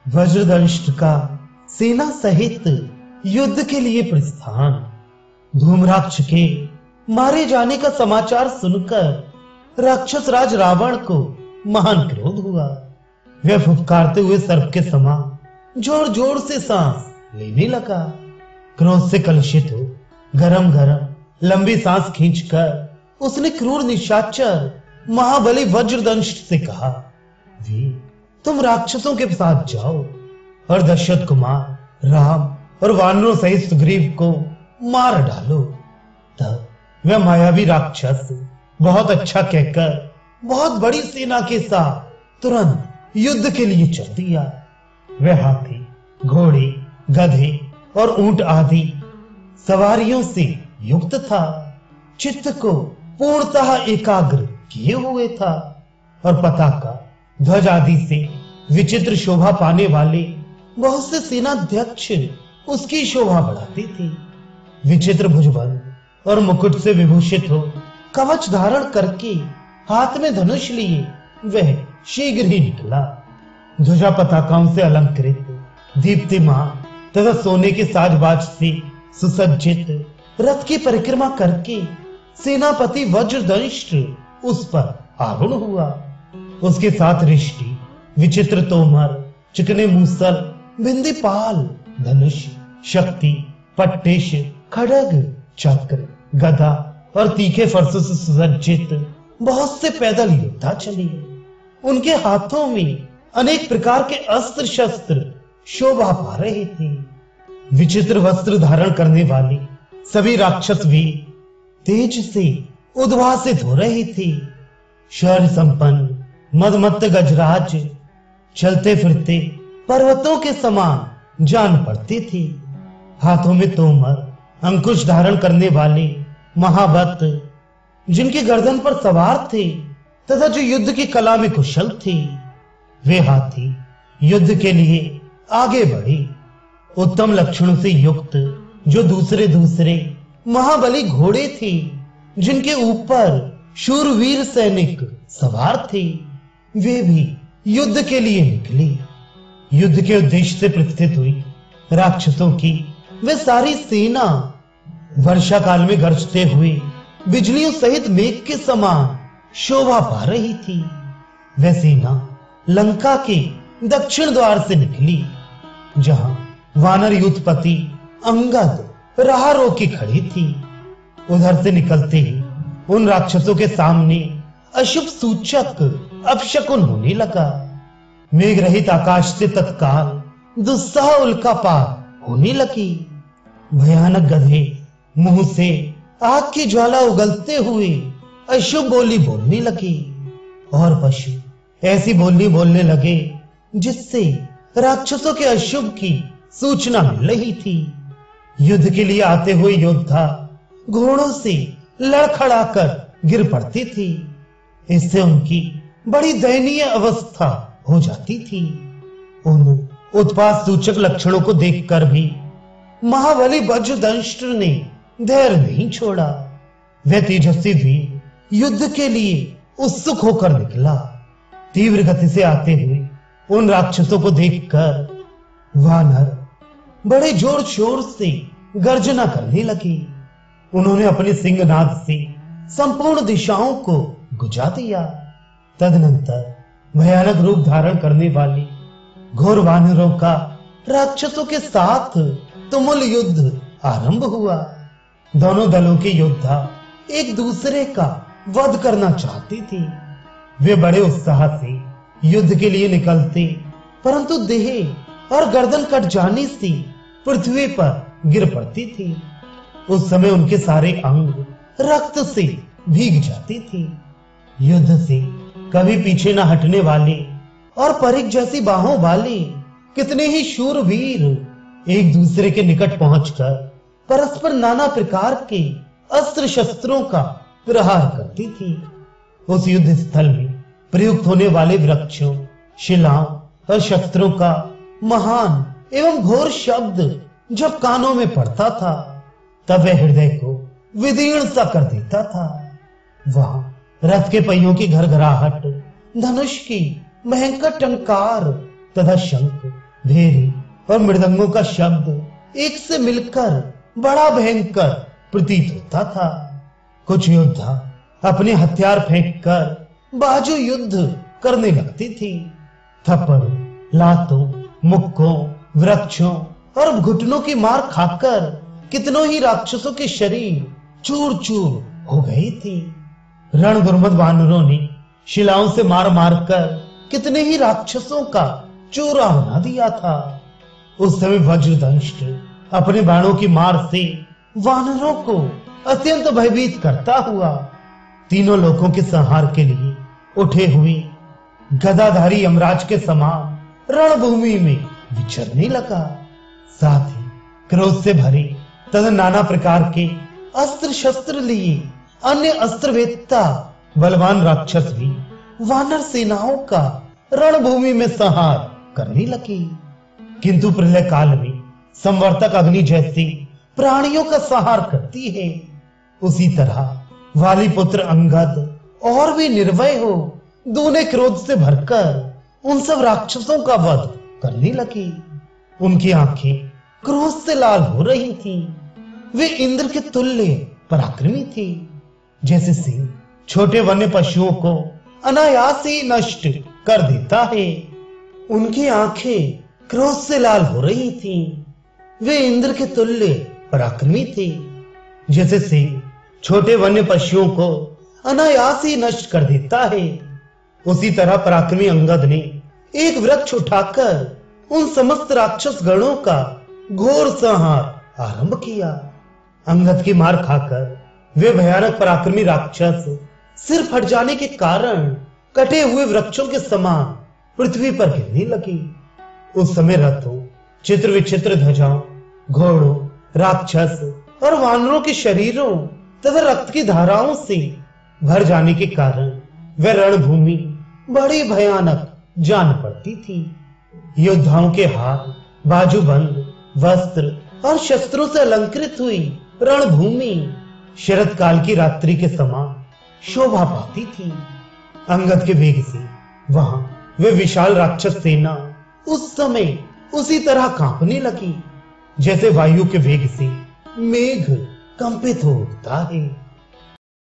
वज्रदंष्ट का सेना सहित युद्ध के लिए प्रस्थान। धूम्राक्ष के मारे जाने का समाचार सुनकर राक्षस राज रावण को महान क्रोध हुआ। वह फुफकारते हुए सर्प के समान जोर जोर से सांस लेने लगा। क्रोध से कलुषित हो गरम गरम लंबी सांस खींचकर उसने क्रूर निशाचर महाबली वज्रदंष्ट से कहा, वीर, तुम राक्षसों के साथ जाओ और दशरथ कुमार राम और वानरों सहित सुग्रीव को मार डालो। तब वह मायावी राक्षस बहुत अच्छा कहकर बहुत बड़ी सेना के साथ तुरंत युद्ध के लिए चल दिया। वह हाथी, घोड़े, गधे और ऊंट आदि सवारियों से युक्त था। चित्त को पूर्णतः एकाग्र किए हुए था और पताका, ध्वज आदि से विचित्र शोभा पाने वाले बहुत से सेनाध्यक्ष उसकी शोभा बढ़ाते थे। विचित्र भुजबंद और मुकुट से विभूषित हो कवच धारण करके हाथ में धनुष लिए वह शीघ्र ही निकला। ध्वजा पताकाओं से अलंकृत, दीप्तिमान तथा सोने के साजबाज से सुसज्जित रथ की परिक्रमा करके सेनापति वज्रदंष्ट उस पर आरूढ़ हुआ। उसके साथ रिष्टि, विचित्र तोमर, चिकने मूसल, बिंदीपाल, धनुष, शक्ति, पट्टेश, खड्ग, चक्र, गदा और तीखे फरसों से सुसज्जित बहुत से पैदल योद्धा चले। उनके हाथों में अनेक प्रकार के अस्त्र शस्त्र शोभा पा रहे थे। विचित्र वस्त्र धारण करने वाले सभी राक्षस भी तेज से उद्भासित हो रहे थे। शौर्य संपन्न मदमत्त गजराज चलते फिरते पर्वतों के समान जान पड़ते थे। हाथों में तोमर, अंकुश धारण करने वाले महाबत जिनकी गर्दन पर सवार थे तथा जो युद्ध की कला में कुशल थे, वे हाथी युद्ध के लिए आगे बढ़े। उत्तम लक्षणों से युक्त जो दूसरे महाबली घोड़े थे, जिनके ऊपर शूरवीर सैनिक सवार थे, वे भी युद्ध के लिए निकले। युद्ध के उद्देश्य से प्रस्थित हुई राक्षसों की वे सारी सेना वर्षा काल में गरजते हुए बिजलियों सहित मेघ के समान शोभा पा रही थी। वह सेना लंका के दक्षिण द्वार से निकली, जहां वानर युद्धपति अंगद राह रोके खड़ी थी। उधर से निकलते ही उन राक्षसों के सामने अशुभ सूचक अपशकुन होने लगा। मेघ रहित आकाश से तत्काल दुस्सह उल्कापात होने लगी। भयानक गधे मुंह से आग की ज्वाला उगलते हुए अशुभ बोली बोलने लगी और पशु ऐसी बोली बोलने लगे जिससे राक्षसों के अशुभ की सूचना मिल रही थी। युद्ध के लिए आते हुए योद्धा घोड़ों से लड़खड़ाकर गिर पड़ती थी। इससे उनकी बड़ी दयनीय अवस्था हो जाती थी। उन उत्पात सूचक लक्षणों को देखकर भी महाबली वज्रदंष्ट ने धैर्य नहीं छोड़ा। वह तेजस्वी वीर युद्ध के लिए उत्सुक होकर निकला। तीव्र गति से आते हुए उन राक्षसों को देखकर वानर बड़े जोर शोर से गर्जना करने लगे। उन्होंने अपने सिंहनाद से संपूर्ण दिशाओं को गुजा दिया। तदनंतर भयानक रूप धारण करने वाले घोर वानरों का राक्षसों के साथ तुमुल युद्ध आरंभ हुआ। दोनों दलों के योद्धा एक दूसरे का वध करना चाहते थे। वे बड़े उत्साह से युद्ध के लिए निकलते, परंतु देह और गर्दन कट जाने से पृथ्वी पर गिर पड़ती थी। उस समय उनके सारे अंग रक्त से भीग जाते थे। युद्ध से कभी पीछे न हटने वाले और परिक जैसी बाहों वाले कितने ही शूरवीर एक दूसरे के निकट पहुंचकर परस्पर नाना प्रकार के अस्त्र शस्त्रों का प्रहार करती थी। उस युद्ध स्थल में प्रयुक्त होने वाले वृक्षों, शिलाओं और शस्त्रों का महान एवं घोर शब्द जब कानों में पड़ता था, तब वह हृदय को विदीर्ण सा कर देता था। वहां रथ के पहियों की घरघराहट, धनुष की भयंकर टंकार तथा शंख भेरी और मृदंगों का शब्द एक से मिलकर बड़ा भयंकर प्रतीत होता था। कुछ योद्धा अपने हथियार फेंककर बाजू युद्ध करने लगती थी। थप्पड़ों, लातों, मुक्कों, वृक्षों और घुटनों की मार खाकर कितनों ही राक्षसों के शरीर चूर चूर हो गई थी। रणदुर्मद वानरों ने शिलाओं से मार मार कर कितने ही राक्षसों का चूरा बना दिया था। उस समय वज्रदंष्ट अपने बाणों की मार से वानरों को अत्यंत भयभीत करता हुआ तीनों लोकों के संहार के लिए उठे हुए गदाधारी यमराज के समान रणभूमि में विचरने लगा। साथ ही क्रोध से भरे तथा नाना प्रकार के अस्त्र शस्त्र लिए अन्य अस्त्रवेत्ता बलवान राक्षस भी वानर सेनाओं का रणभूमि में संहार करने लगे। किंतु प्रलय काल में संवर्तक अग्नि जैसी प्राणियों का संहार करती है, उसी तरह वाली पुत्र अंगद और भी निर्भय हो दूने क्रोध से भरकर उन सब राक्षसों का वध करने लगे। उनकी आंखें क्रोध से लाल हो रही थी। वे इंद्र के तुल्य पराक्रमी थे। जैसे सिंह छोटे वन्य पशुओं को अनायास ही नष्ट कर देता है, उनकी आंखें क्रोध से लाल हो रही थी। वे इंद्र के तुल्य पराक्रमी थे। जैसे सिंह छोटे वन्य पशुओं को अनायास ही नष्ट कर देता है, उसी तरह पराक्रमी अंगद ने एक वृक्ष उठाकर उन समस्त राक्षस गणों का घोर संहार आरंभ किया। अंगद की मार खाकर वे भयानक पराक्रमी राक्षस सिर फट जाने के कारण कटे हुए वृक्षों के समान पृथ्वी पर गिरने लगे। उस समय रथों, चित्र विचित्र ध्वजाओं, घोड़ों, राक्षस और वानरों के शरीरों तथा रक्त की धाराओं से भर जाने के कारण वह रणभूमि बड़ी भयानक जान पड़ती थी। योद्धाओं के हाथ, बाजूबंद, वस्त्र और शस्त्रों से अलंकृत हुई रणभूमि शरद काल की रात्रि के समान शोभा पाती थी। अंगद के वेग से वहां वे विशाल राक्षस सेना उस समय उसी तरह कांपने लगी जैसे वायु के वेग से मेघ कंपित हो उठता है।